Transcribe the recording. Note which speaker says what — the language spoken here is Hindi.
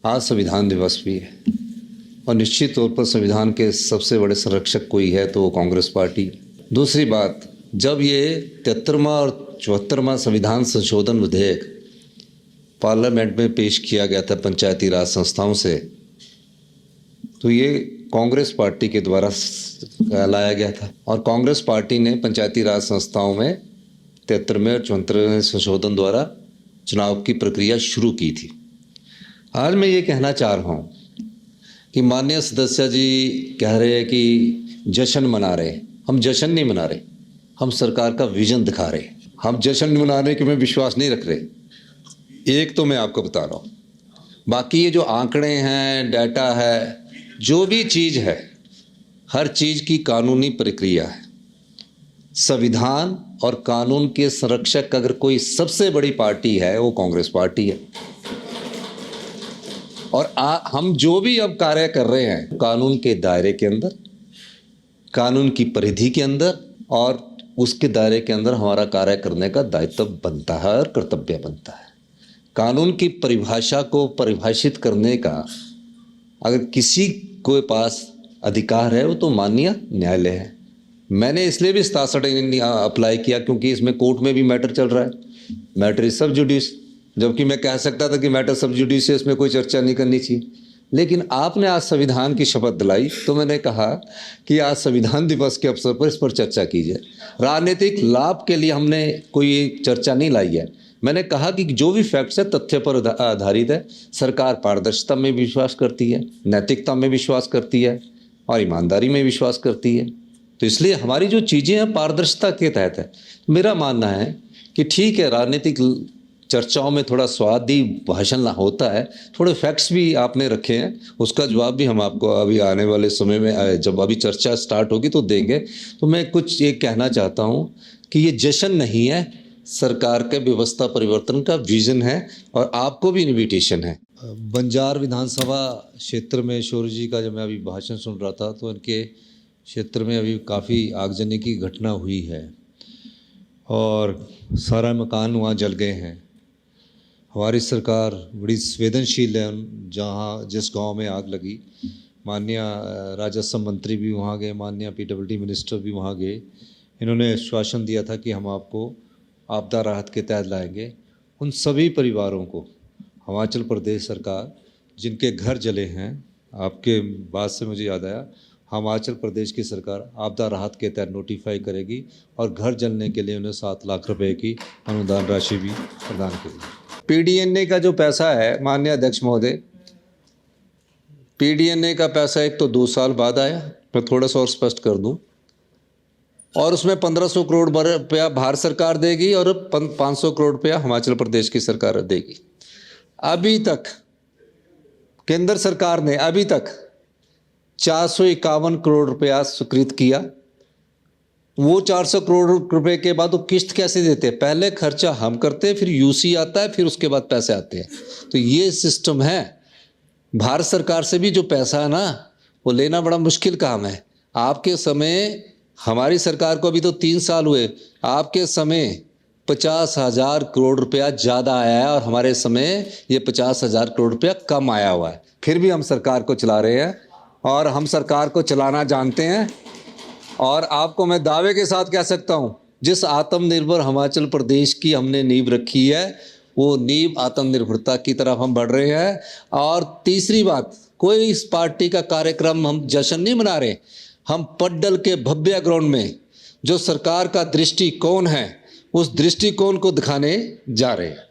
Speaker 1: आज संविधान दिवस भी है और निश्चित तौर पर संविधान के सबसे बड़े संरक्षक कोई है तो वो कांग्रेस पार्टी। दूसरी बात, जब ये 73वां और 74वां संविधान संशोधन विधेयक पार्लियामेंट में पेश किया गया था पंचायती राज संस्थाओं से, तो ये कांग्रेस पार्टी के द्वारा लाया गया था और कांग्रेस पार्टी ने पंचायती राज संस्थाओं में 73वें और 74वें संशोधन द्वारा चुनाव की प्रक्रिया शुरू की थी। आज मैं ये कहना चाह रहा हूँ कि माननीय सदस्य जी कह रहे हैं कि जश्न मना रहे, हम जश्न नहीं मना रहे, हम सरकार का विजन दिखा रहे। हम जश्न मनाने के में विश्वास नहीं रख रहे। एक तो मैं आपको बता रहा हूँ, बाकी ये जो आंकड़े हैं, डाटा है, जो भी चीज़ है, हर चीज़ की कानूनी प्रक्रिया है। संविधान और कानून के संरक्षक अगर कोई सबसे बड़ी पार्टी है वो कांग्रेस पार्टी है। और हम जो भी अब कार्य कर रहे हैं कानून के दायरे के अंदर, कानून की परिधि के अंदर और उसके दायरे के अंदर हमारा कार्य करने का दायित्व बनता है और कर्तव्य बनता है। कानून की परिभाषा को परिभाषित करने का अगर किसी के पास अधिकार है वो तो माननीय न्यायालय है। मैंने इसलिए भी 67 अप्लाई किया क्योंकि इसमें कोर्ट में भी मैटर चल रहा है, मैटर इज सब जुडिस, जबकि मैं कह सकता था कि मैटर सब जुडिस है, इसमें कोई चर्चा नहीं करनी चाहिए। लेकिन आपने आज संविधान की शपथ दिलाई तो मैंने कहा कि आज संविधान दिवस के अवसर पर इस पर चर्चा की जाए। राजनीतिक लाभ के लिए हमने कोई चर्चा नहीं लाई है। मैंने कहा कि जो भी फैक्ट्स है तथ्य पर आधारित है। सरकार पारदर्शिता में विश्वास करती है, नैतिकता में विश्वास करती है और ईमानदारी में विश्वास करती है। तो इसलिए हमारी जो चीज़ें हैं पारदर्शिता के तहत है। मेरा मानना है कि ठीक है, राजनीतिक चर्चाओं में थोड़ा स्वादी भाषण होता है, थोड़े फैक्ट्स भी आपने रखे हैं, उसका जवाब भी हम आपको अभी आने वाले समय में जब अभी चर्चा स्टार्ट होगी तो देंगे। तो मैं कुछ ये कहना चाहता हूँ कि ये जश्न नहीं है, सरकार के व्यवस्था परिवर्तन का विजन है और आपको भी इन्विटेशन है।
Speaker 2: बंजार विधानसभा क्षेत्र में शौर्य जी का जब मैं अभी भाषण सुन रहा था तो इनके क्षेत्र में अभी काफ़ी आगजनी की घटना हुई है और सारा मकान वहाँ जल गए हैं। हमारी सरकार बड़ी संवेदनशील है। जहाँ जिस गांव में आग लगी, माननीय राजस्व मंत्री भी वहाँ गए, माननीय PWD मिनिस्टर भी वहाँ गए। इन्होंने आश्वासन दिया था कि हम आपको आपदा राहत के तहत लाएंगे। उन सभी परिवारों को हिमाचल प्रदेश सरकार, जिनके घर जले हैं, आपके बात से मुझे याद आया, हिमाचल प्रदेश की सरकार आपदा राहत के तहत नोटिफाई करेगी और घर जलने के लिए उन्हें 7 लाख रुपए की अनुदान राशि भी प्रदान करेगी।
Speaker 1: PDNA का जो पैसा है, माननीय अध्यक्ष महोदय, PDNA का पैसा एक तो 2 साल बाद आया, मैं थोड़ा सा और स्पष्ट कर दूं, और उसमें 1500 करोड़ रुपया भारत सरकार देगी और 500 करोड़ रुपया हिमाचल प्रदेश की सरकार देगी। अभी तक केंद्र सरकार ने अभी तक 451 करोड़ रुपया स्वीकृत किया। वो 400 करोड़ रुपए के बाद वो किस्त कैसे देते हैं? पहले खर्चा हम करते हैं, फिर UC आता है, फिर उसके बाद पैसे आते हैं। तो ये सिस्टम है। भारत सरकार से भी जो पैसा है ना, वो लेना बड़ा मुश्किल काम है। आपके समय, हमारी सरकार को अभी तो 3 साल हुए, आपके समय 50,000 करोड़ रुपया ज़्यादा आया है और हमारे समय ये 50,000 करोड़ रुपया कम आया हुआ है। फिर भी हम सरकार को चला रहे हैं और हम सरकार को चलाना जानते हैं। और आपको मैं दावे के साथ कह सकता हूँ, जिस आत्मनिर्भर हिमाचल प्रदेश की हमने नींव रखी है, वो नींव आत्मनिर्भरता की तरफ हम बढ़ रहे हैं। और तीसरी बात, कोई इस पार्टी का कार्यक्रम हम जश्न नहीं मना रहे। हम पड्डल के भव्य ग्राउंड में जो सरकार का दृष्टिकोण है, उस दृष्टिकोण को दिखाने जा रहे हैं।